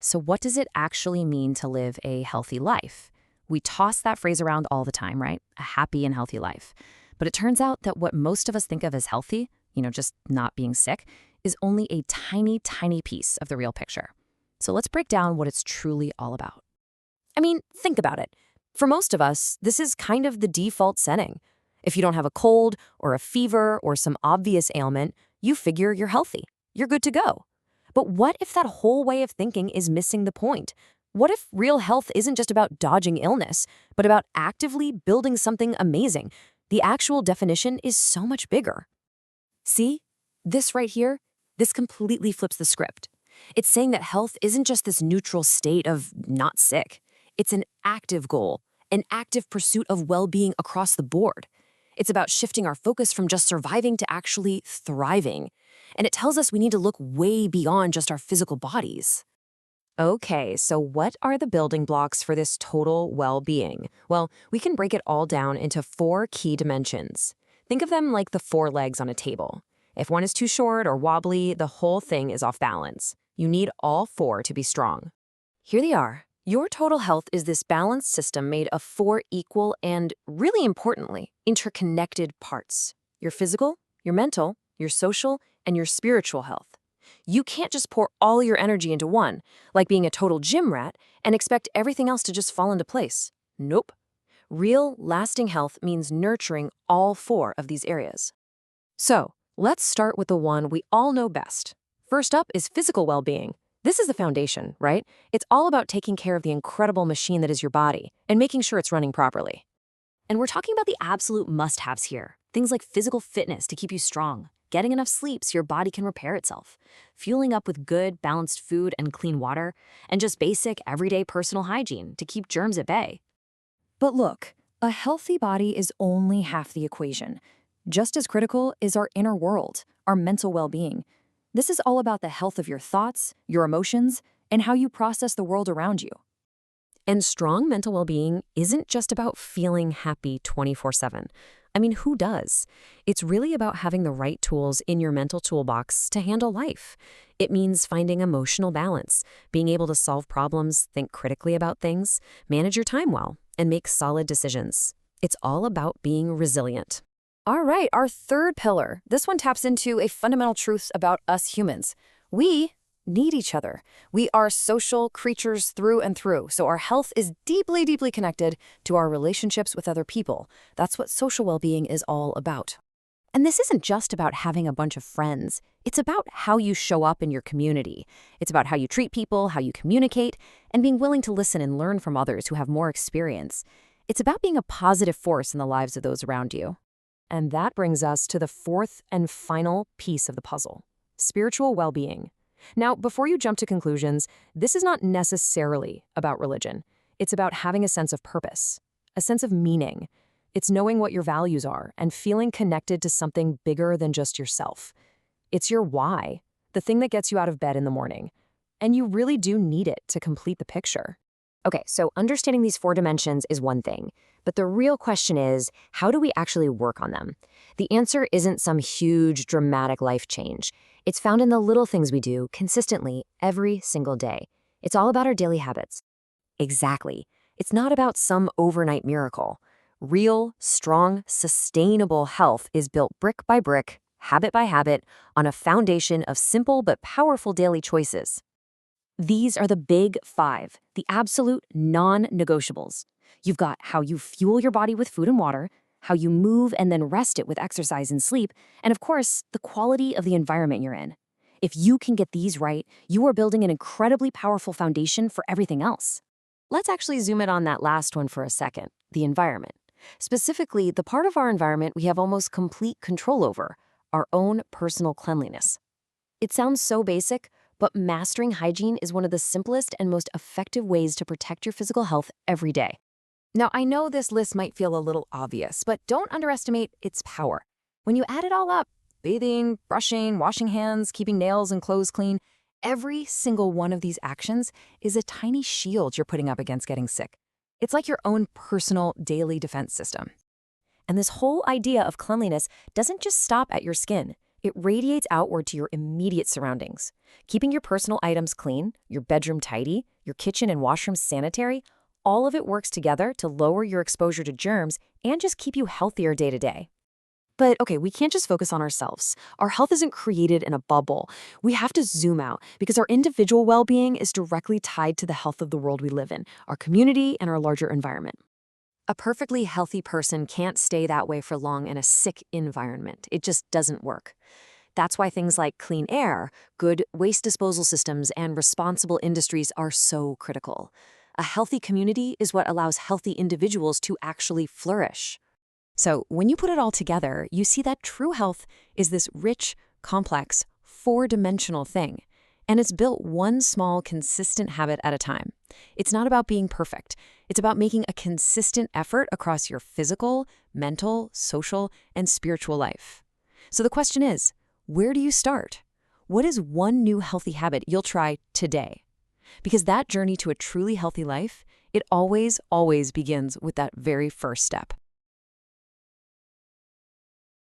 So what does it actually mean to live a healthy life? We toss that phrase around all the time, right? A happy and healthy life. But it turns out that what most of us think of as healthy, just not being sick, is only a tiny, tiny piece of the real picture. So let's break down what it's truly all about. I mean, think about it. For most of us, this is kind of the default setting. If you don't have a cold or a fever or some obvious ailment, you figure you're healthy. You're good to go. But what if that whole way of thinking is missing the point? What if real health isn't just about dodging illness, but about actively building something amazing? The actual definition is so much bigger. See? This right here, this completely flips the script. It's saying that health isn't just this neutral state of not sick. It's an active goal, an active pursuit of well-being across the board. It's about shifting our focus from just surviving to actually thriving. And it tells us we need to look way beyond just our physical bodies. Okay, so what are the building blocks for this total well-being? Well, we can break it all down into 4 key dimensions. Think of them like the 4 legs on a table. If one is too short or wobbly, the whole thing is off balance. You need all 4 to be strong. Here they are. Your total health is this balanced system made of 4 equal and, really importantly, interconnected parts. Your physical, your mental, your social, and your spiritual health. You can't just pour all your energy into one, like being a total gym rat, and expect everything else to just fall into place. Nope. Real, lasting health means nurturing all 4 of these areas. So, let's start with the one we all know best. First up is physical well-being. This is the foundation, right? It's all about taking care of the incredible machine that is your body and making sure it's running properly. And we're talking about the absolute must-haves here. Things like physical fitness to keep you strong, getting enough sleep so your body can repair itself, fueling up with good, balanced food and clean water, and just basic, everyday personal hygiene to keep germs at bay. But look, a healthy body is only half the equation. Just as critical is our inner world, our mental well-being. This is all about the health of your thoughts, your emotions, and how you process the world around you. And strong mental well-being isn't just about feeling happy 24/7. I mean, who does? It's really about having the right tools in your mental toolbox to handle life. It means finding emotional balance, being able to solve problems, think critically about things, manage your time well, and make solid decisions. It's all about being resilient. All right, our third pillar. This one taps into a fundamental truth about us humans. We need each other. We are social creatures through and through, so our health is deeply, deeply connected to our relationships with other people. That's what social well-being is all about. And this isn't just about having a bunch of friends. It's about how you show up in your community. It's about how you treat people, how you communicate, and being willing to listen and learn from others who have more experience. It's about being a positive force in the lives of those around you. And that brings us to the 4th and final piece of the puzzle, spiritual well-being. Now, before you jump to conclusions, this is not necessarily about religion. It's about having a sense of purpose, a sense of meaning. It's knowing what your values are and feeling connected to something bigger than just yourself. It's your why, the thing that gets you out of bed in the morning. And you really do need it to complete the picture. Okay, so understanding these 4 dimensions is one thing, but the real question is, how do we actually work on them? The answer isn't some huge, dramatic life change. It's found in the little things we do consistently every single day. It's all about our daily habits. Exactly. It's not about some overnight miracle. Real, strong, sustainable health is built brick by brick, habit by habit, on a foundation of simple but powerful daily choices. These are the big 5, the absolute non-negotiables. You've got how you fuel your body with food and water, how you move and then rest it with exercise and sleep, and of course, the quality of the environment you're in. If you can get these right, you are building an incredibly powerful foundation for everything else. Let's actually zoom in on that last one for a second, the environment. Specifically, the part of our environment we have almost complete control over, our own personal cleanliness. It sounds so basic, but mastering hygiene is one of the simplest and most effective ways to protect your physical health every day. Now, I know this list might feel a little obvious, but don't underestimate its power. When you add it all up, bathing, brushing, washing hands, keeping nails and clothes clean, every single one of these actions is a tiny shield you're putting up against getting sick. It's like your own personal daily defense system. And this whole idea of cleanliness doesn't just stop at your skin. It radiates outward to your immediate surroundings. Keeping your personal items clean, your bedroom tidy, your kitchen and washroom sanitary, all of it works together to lower your exposure to germs and just keep you healthier day to day. But okay, we can't just focus on ourselves. Our health isn't created in a bubble. We have to zoom out because our individual well-being is directly tied to the health of the world we live in, our community, and our larger environment. A perfectly healthy person can't stay that way for long in a sick environment. It just doesn't work. That's why things like clean air, good waste disposal systems, and responsible industries are so critical. A healthy community is what allows healthy individuals to actually flourish. So when you put it all together, you see that true health is this rich, complex, four-dimensional thing. And it's built one small, consistent habit at a time. It's not about being perfect. It's about making a consistent effort across your physical, mental, social, and spiritual life. So the question is, where do you start? What is one new healthy habit you'll try today? Because that journey to a truly healthy life, it always, always begins with that very first step.